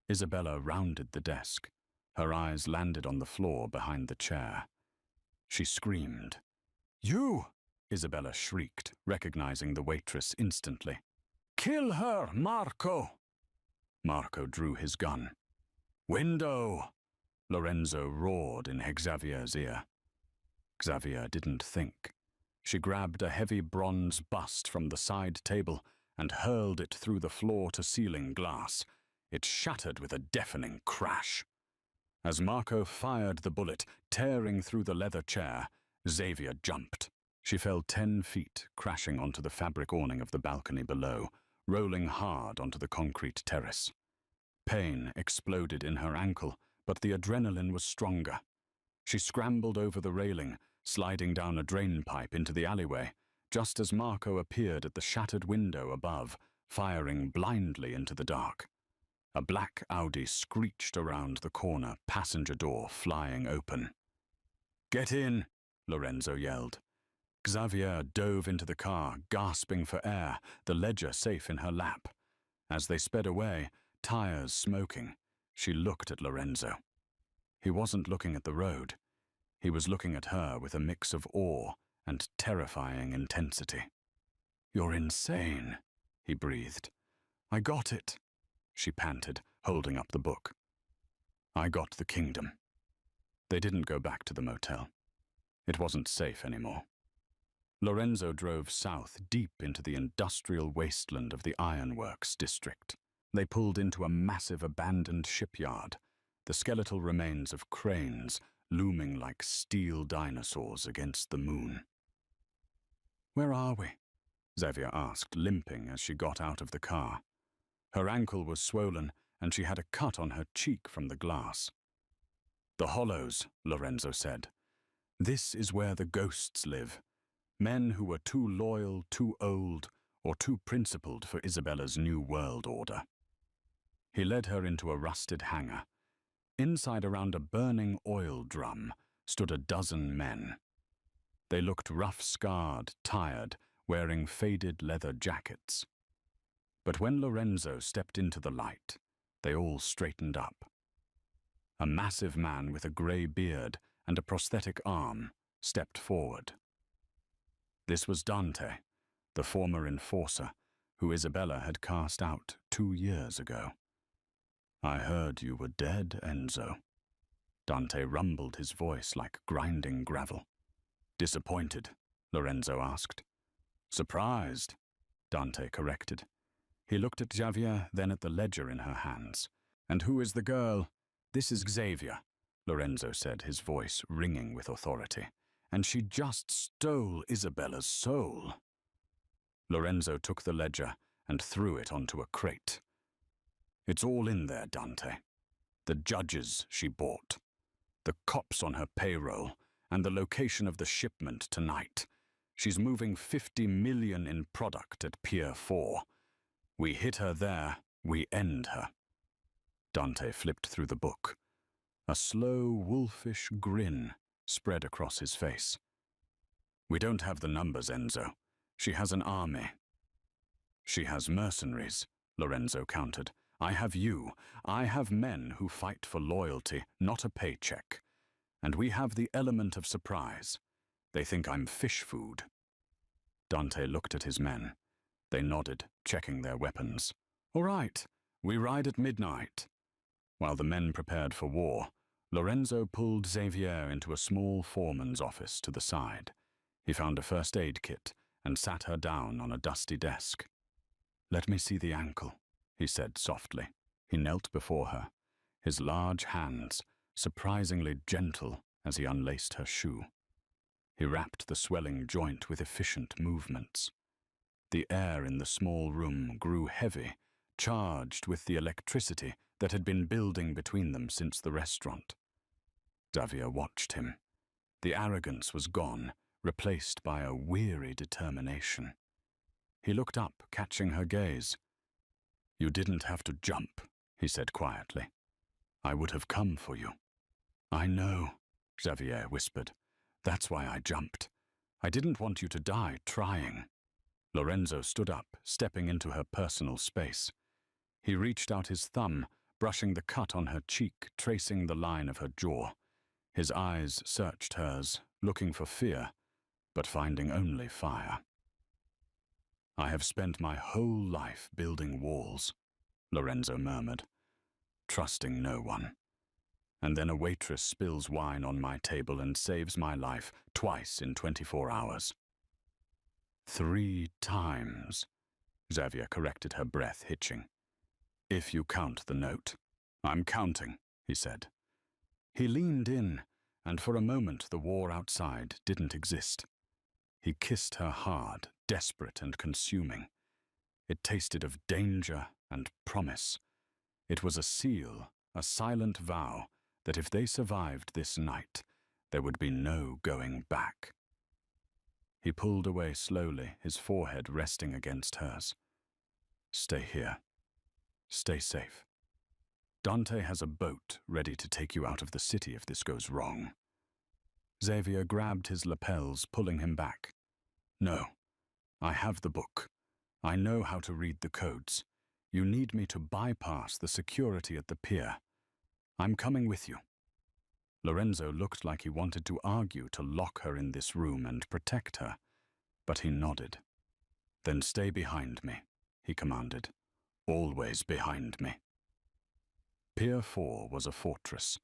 Isabella rounded the desk. Her eyes landed on the floor behind the chair. She screamed. "You!" Isabella shrieked, recognizing the waitress instantly. "Kill her, Marco!" Marco drew his gun. "Window!" Lorenzo roared in Xavier's ear. Xavier didn't think. She grabbed a heavy bronze bust from the side table and hurled it through the floor-to-ceiling glass. It shattered with a deafening crash. As Marco fired the bullet, tearing through the leather chair, Xavier jumped. She fell 10 feet, crashing onto the fabric awning of the balcony below, rolling hard onto the concrete terrace. Pain exploded in her ankle, but the adrenaline was stronger. She scrambled over the railing, sliding down a drain pipe into the alleyway, just as Marco appeared at the shattered window above, firing blindly into the dark. A black Audi screeched around the corner, passenger door flying open. "Get in!" Lorenzo yelled. Xavier dove into the car, gasping for air, the ledger safe in her lap. As they sped away, tires smoking, she looked at Lorenzo. He wasn't looking at the road. He was looking at her with a mix of awe and terrifying intensity. "You're insane," he breathed. "I got it," she panted, holding up the book. "I got the kingdom." They didn't go back to the motel. It wasn't safe anymore. Lorenzo drove south, deep into the industrial wasteland of the ironworks district. They pulled into a massive abandoned shipyard, the skeletal remains of cranes looming like steel dinosaurs against the moon. "Where are we?" Xavier asked, limping as she got out of the car. Her ankle was swollen, and she had a cut on her cheek from the glass. "The Hollows," Lorenzo said. "This is where the ghosts live. Men who were too loyal, too old, or too principled for Isabella's new world order." He led her into a rusted hangar. Inside, around a burning oil drum, stood a dozen men. They looked rough-scarred, tired, wearing faded leather jackets. But when Lorenzo stepped into the light, they all straightened up. A massive man with a grey beard and a prosthetic arm stepped forward. This was Dante, the former enforcer, who Isabella had cast out 2 years ago. "I heard you were dead, Enzo." Dante rumbled, his voice like grinding gravel. "Disappointed?" Lorenzo asked. "Surprised," Dante corrected. He looked at Xavier, then at the ledger in her hands. "And who is the girl?" "This is Xavier," Lorenzo said, his voice ringing with authority. "And she just stole Isabella's soul." Lorenzo took the ledger and threw it onto a crate. "It's all in there, Dante. The judges she bought, the cops on her payroll, and the location of the shipment tonight. She's moving 50 million in product at Pier 4. We hit her there, we end her." Dante flipped through the book. A slow, wolfish grin spread across his face. "We don't have the numbers, Enzo. She has an army." "She has mercenaries," Lorenzo countered. "I have you. I have men who fight for loyalty, not a paycheck. And we have the element of surprise. They think I'm fish food." Dante looked at his men. They nodded, checking their weapons. "All right, we ride at midnight." While the men prepared for war, Lorenzo pulled Xavier into a small foreman's office to the side. He found a first aid kit and sat her down on a dusty desk. "Let me see the ankle," he said softly. He knelt before her, his large hands surprisingly gentle as he unlaced her shoe. He wrapped the swelling joint with efficient movements. The air in the small room grew heavy, charged with the electricity that had been building between them since the restaurant. Xavier watched him. The arrogance was gone, replaced by a weary determination. He looked up, catching her gaze. "You didn't have to jump," he said quietly. "I would have come for you." "I know," Xavier whispered. "That's why I jumped. I didn't want you to die trying." Lorenzo stood up, stepping into her personal space. He reached out his thumb, brushing the cut on her cheek, tracing the line of her jaw. His eyes searched hers, looking for fear, but finding only fire. "I have spent my whole life building walls," Lorenzo murmured, "trusting no one. And then a waitress spills wine on my table and saves my life twice in 24 hours. 3 times. Xavier corrected her breath, hitching. If you count the note. I'm counting, he said. He leaned in, and for a moment the war outside didn't exist. He kissed her hard, desperate and consuming. It tasted of danger and promise. It was a seal, a silent vow, that if they survived this night, there would be no going back. He pulled away slowly, his forehead resting against hers. Stay here. Stay safe. Dante has a boat ready to take you out of the city if this goes wrong. Xavier grabbed his lapels, pulling him back. No, I have the book. I know how to read the codes. You need me to bypass the security at the pier. I'm coming with you. Lorenzo looked like he wanted to argue to lock her in this room and protect her, but he nodded. Then stay behind me, he commanded. Always behind me. Pier 4 was a fortress.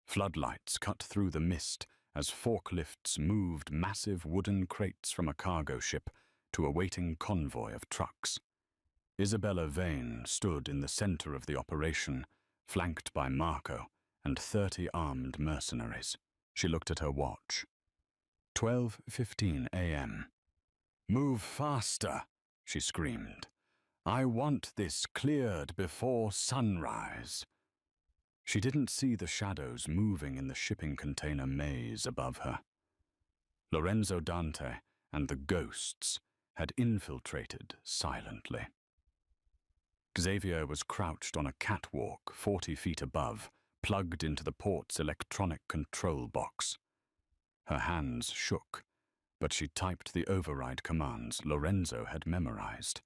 Floodlights cut through the mist as forklifts moved massive wooden crates from a cargo ship to a waiting convoy of trucks. Isabella Vane stood in the center of the operation, flanked by Marco and 30 armed mercenaries. She looked at her watch. 12:15 a.m. Move faster, she screamed. I want this cleared before sunrise. She didn't see the shadows moving in the shipping container maze above her. Lorenzo Dante and the ghosts had infiltrated silently. Xavier was crouched on a catwalk 40 feet above, plugged into the port's electronic control box. Her hands shook, but she typed the override commands Lorenzo had memorized.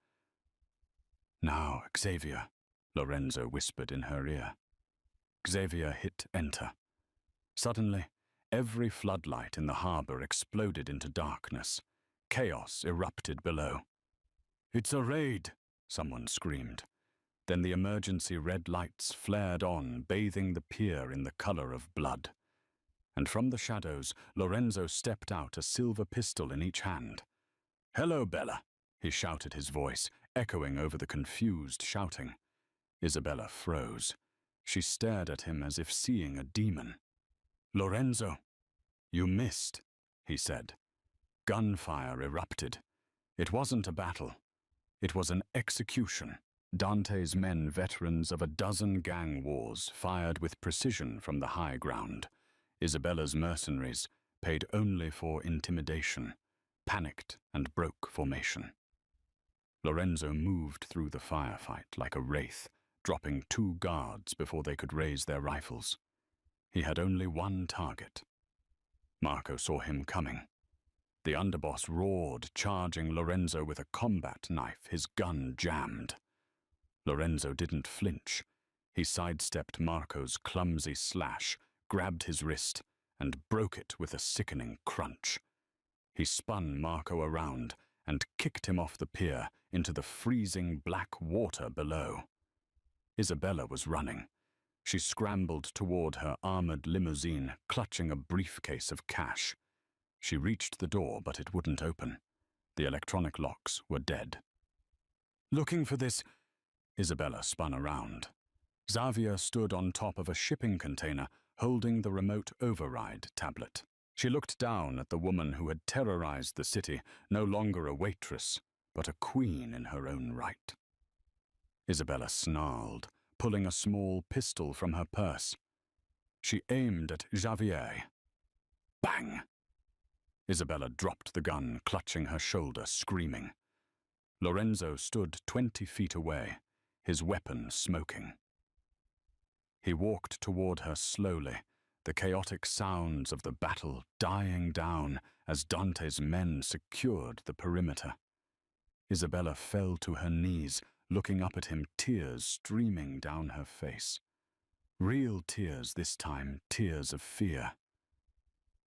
Now, Xavier, Lorenzo whispered in her ear. Xavier hit enter. Suddenly, every floodlight in the harbor exploded into darkness. Chaos erupted below. It's a raid, someone screamed. Then the emergency red lights flared on, bathing the pier in the color of blood. And from the shadows, Lorenzo stepped out, a silver pistol in each hand. Hello, Bella, he shouted, his voice echoing over the confused shouting. Isabella froze. She stared at him as if seeing a demon. Lorenzo, you missed, he said. Gunfire erupted. It wasn't a battle. It was an execution. Dante's men, veterans of a dozen gang wars, fired with precision from the high ground. Isabella's mercenaries, paid only for intimidation, panicked and broke formation. Lorenzo moved through the firefight like a wraith, dropping 2 guards before they could raise their rifles. He had only one target. Marco saw him coming. The underboss roared, charging Lorenzo with a combat knife, his gun jammed. Lorenzo didn't flinch. He sidestepped Marco's clumsy slash, grabbed his wrist, and broke it with a sickening crunch. He spun Marco around and kicked him off the pier into the freezing black water below. Isabella was running. She scrambled toward her armored limousine, clutching a briefcase of cash. She reached the door, but it wouldn't open. The electronic locks were dead. Looking for this... Isabella spun around. Xavier stood on top of a shipping container, holding the remote override tablet. She looked down at the woman who had terrorized the city, no longer a waitress, but a queen in her own right. Isabella snarled, pulling a small pistol from her purse. She aimed at Xavier. Bang! Isabella dropped the gun, clutching her shoulder, screaming. Lorenzo stood 20 feet away, his weapon smoking. He walked toward her slowly, the chaotic sounds of the battle dying down as Dante's men secured the perimeter. Isabella fell to her knees, looking up at him, tears streaming down her face. Real tears this time, tears of fear.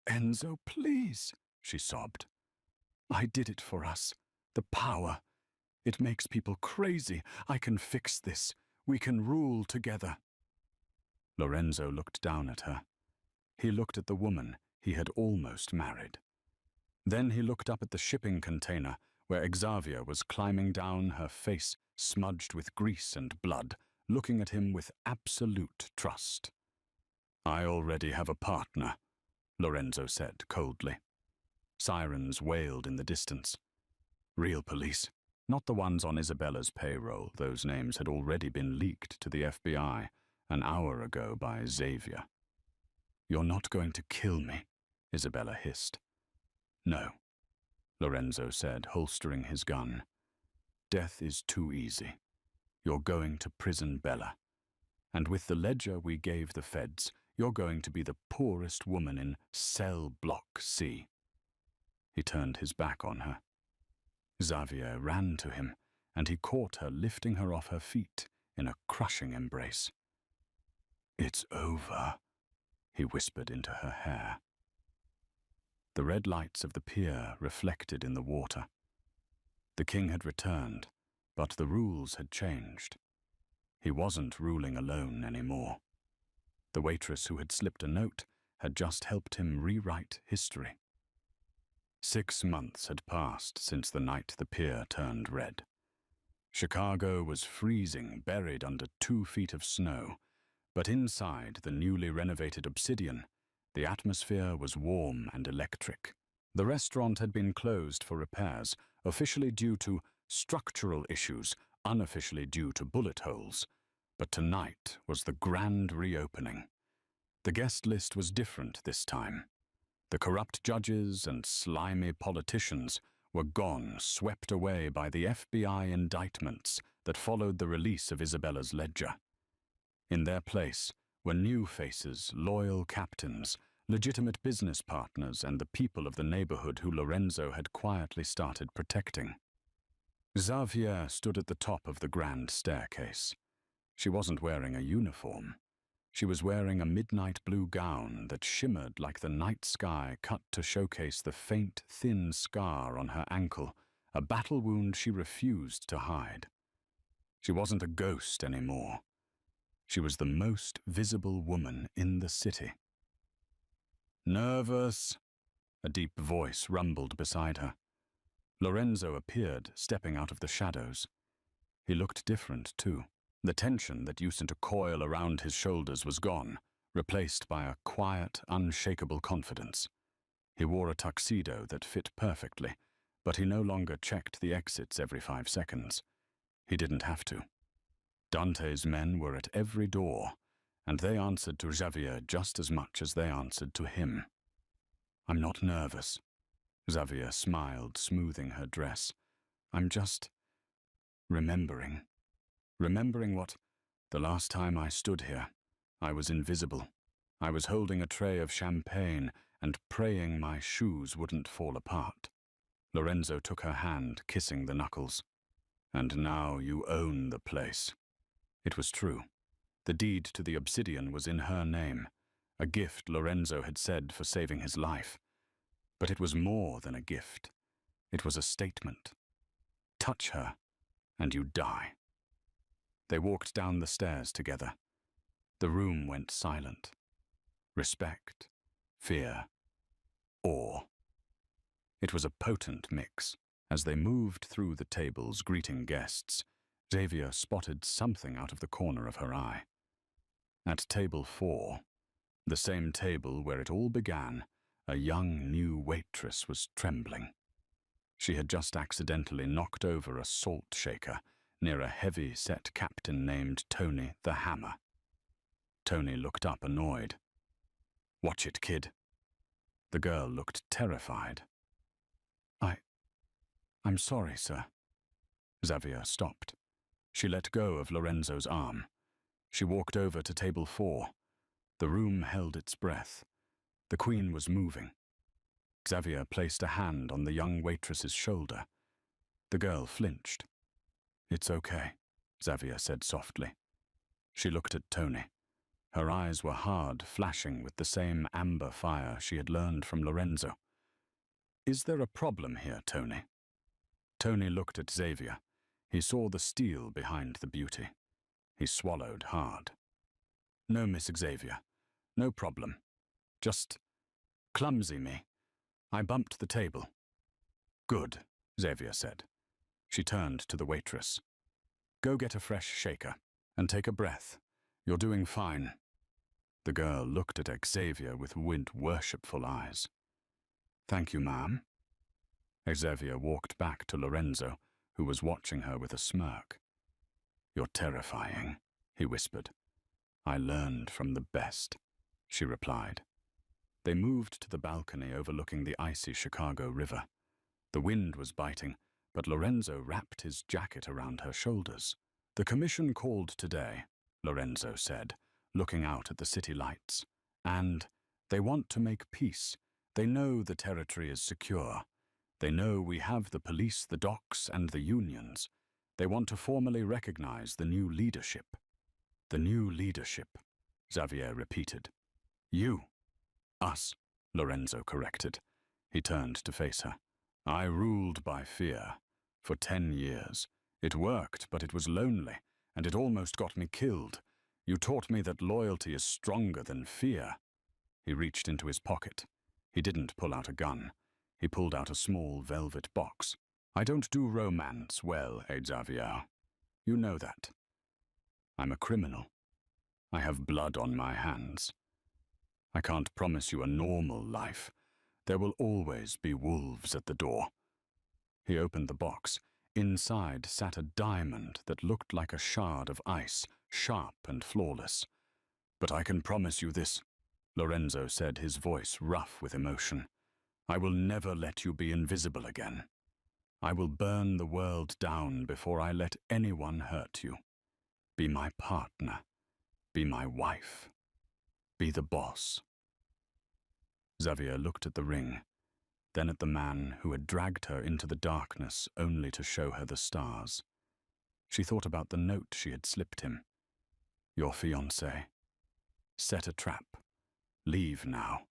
Enzo, please, she sobbed. I did it for us. The power. It makes people crazy. I can fix this. We can rule together. Lorenzo looked down at her. He looked at the woman he had almost married. Then he looked up at the shipping container where Xavier was climbing down, her face smudged with grease and blood, looking at him with absolute trust. "I already have a partner," Lorenzo said coldly. Sirens wailed in the distance. Real police, not the ones on Isabella's payroll. Those names had already been leaked to the FBI an hour ago by Xavier. "You're not going to kill me," Isabella hissed. "No," Lorenzo said, holstering his gun. "Death is too easy. You're going to prison, Bella. And with the ledger we gave the feds, you're going to be the poorest woman in cell block C." He turned his back on her. Xavier ran to him, and he caught her, lifting her off her feet in a crushing embrace. "It's over," he whispered into her hair. The red lights of the pier reflected in the water. The king had returned, but the rules had changed. He wasn't ruling alone anymore. The waitress who had slipped a note had just helped him rewrite history. 6 months had passed since the night the pier turned red. Chicago was freezing, buried under 2 feet of snow, but inside the newly renovated Obsidian, the atmosphere was warm and electric. The restaurant had been closed for repairs, officially due to structural issues, unofficially due to bullet holes. But tonight was the grand reopening. The guest list was different this time. The corrupt judges and slimy politicians were gone, swept away by the FBI indictments that followed the release of Isabella's ledger. In their place were new faces, loyal captains, legitimate business partners, and the people of the neighborhood who Lorenzo had quietly started protecting. Xavier stood at the top of the grand staircase. She wasn't wearing a uniform. She was wearing a midnight blue gown that shimmered like the night sky cut to showcase the faint, thin scar on her ankle, a battle wound she refused to hide. She wasn't a ghost anymore. She was the most visible woman in the city. "Nervous?" a deep voice rumbled beside her. Lorenzo appeared, stepping out of the shadows. He looked different, too. The tension that used to coil around his shoulders was gone, replaced by a quiet, unshakable confidence. He wore a tuxedo that fit perfectly, but he no longer checked the exits every 5 seconds. He didn't have to. Dante's men were at every door, and they answered to Xavier just as much as they answered to him. "I'm not nervous." Xavier smiled, smoothing her dress. "I'm just remembering. Remembering what, the last time I stood here, I was invisible. I was holding a tray of champagne and praying my shoes wouldn't fall apart." Lorenzo took her hand, kissing the knuckles. "And now you own the place." It was true. The deed to the Obsidian was in her name, a gift Lorenzo had said for saving his life. But it was more than a gift. It was a statement. Touch her, and you die. They walked down the stairs together. The room went silent. Respect, fear, awe. It was a potent mix. As they moved through the tables greeting guests, Xavier spotted something out of the corner of her eye. At table 4, the same table where it all began, a young new waitress was trembling. She had just accidentally knocked over a salt shaker near a heavy-set captain named Tony the Hammer. Tony looked up, annoyed. "Watch it, kid." The girl looked terrified. I'm sorry, sir." Xavier stopped. She let go of Lorenzo's arm. She walked over to table 4. The room held its breath. The queen was moving. Xavier placed a hand on the young waitress's shoulder. The girl flinched. "It's okay," Xavier said softly. She looked at Tony. Her eyes were hard, flashing with the same amber fire she had learned from Lorenzo. "Is there a problem here, Tony?" Tony looked at Xavier. He saw the steel behind the beauty. He swallowed hard. "No, Miss Xavier. No problem. Just clumsy me. I bumped the table." "Good," Xavier said. She turned to the waitress. Go get a fresh shaker, and take a breath. You're doing fine. The girl looked at Xavier with worshipful eyes. Thank you, ma'am. Xavier walked back to Lorenzo, who was watching her with a smirk. You're terrifying, he whispered. I learned from the best, she replied. They moved to the balcony overlooking the icy Chicago River. The wind was biting, but Lorenzo wrapped his jacket around her shoulders. The commission called today, Lorenzo said, looking out at the city lights. And they want to make peace. They know the territory is secure. They know we have the police, the docks, and the unions. They want to formally recognize the new leadership. The new leadership, Xavier repeated. You. Us, Lorenzo corrected. He turned to face her. I ruled by fear. For 10 years. It worked, but it was lonely, and it almost got me killed. You taught me that loyalty is stronger than fear. He reached into his pocket. He didn't pull out a gun. He pulled out a small velvet box. I don't do romance well, Xavier. You know that. I'm a criminal. I have blood on my hands. I can't promise you a normal life. There will always be wolves at the door. He opened the box. Inside sat a diamond that looked like a shard of ice, sharp and flawless. But I can promise you this, Lorenzo said, his voice rough with emotion. I will never let you be invisible again. I will burn the world down before I let anyone hurt you. Be my partner. Be my wife. Be the boss. Xavier looked at the ring, then at the man who had dragged her into the darkness only to show her the stars. She thought about the note she had slipped him. Your fiancé. Set a trap. Leave now.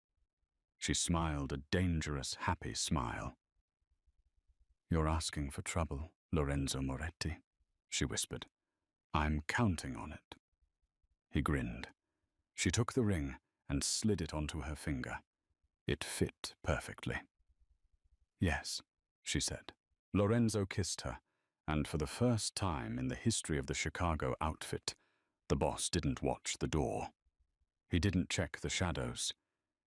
She smiled a dangerous, happy smile. You're asking for trouble, Lorenzo Moretti, she whispered. I'm counting on it. He grinned. She took the ring and slid it onto her finger. It fit perfectly. Yes, she said. Lorenzo kissed her, and for the first time in the history of the Chicago outfit, the boss didn't watch the door. He didn't check the shadows.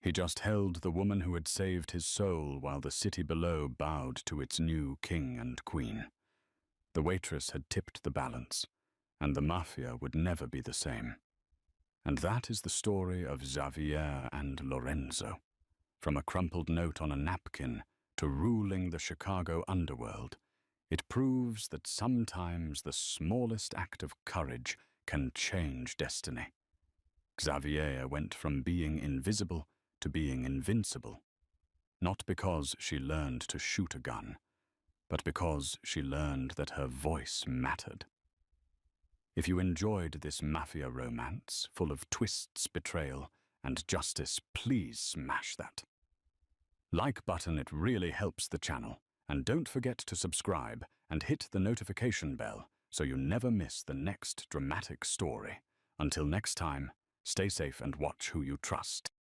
He just held the woman who had saved his soul while the city below bowed to its new king and queen. The waitress had tipped the balance, and the mafia would never be the same. And that is the story of Xavier and Lorenzo. From a crumpled note on a napkin to ruling the Chicago underworld, it proves that sometimes the smallest act of courage can change destiny. Xavier went from being invisible to being invincible, not because she learned to shoot a gun, but because she learned that her voice mattered. If you enjoyed this mafia romance full of twists, betrayal, and justice, please smash that like button. It really helps the channel. And don't forget to subscribe and hit the notification bell so you never miss the next dramatic story. Until next time, stay safe and watch who you trust.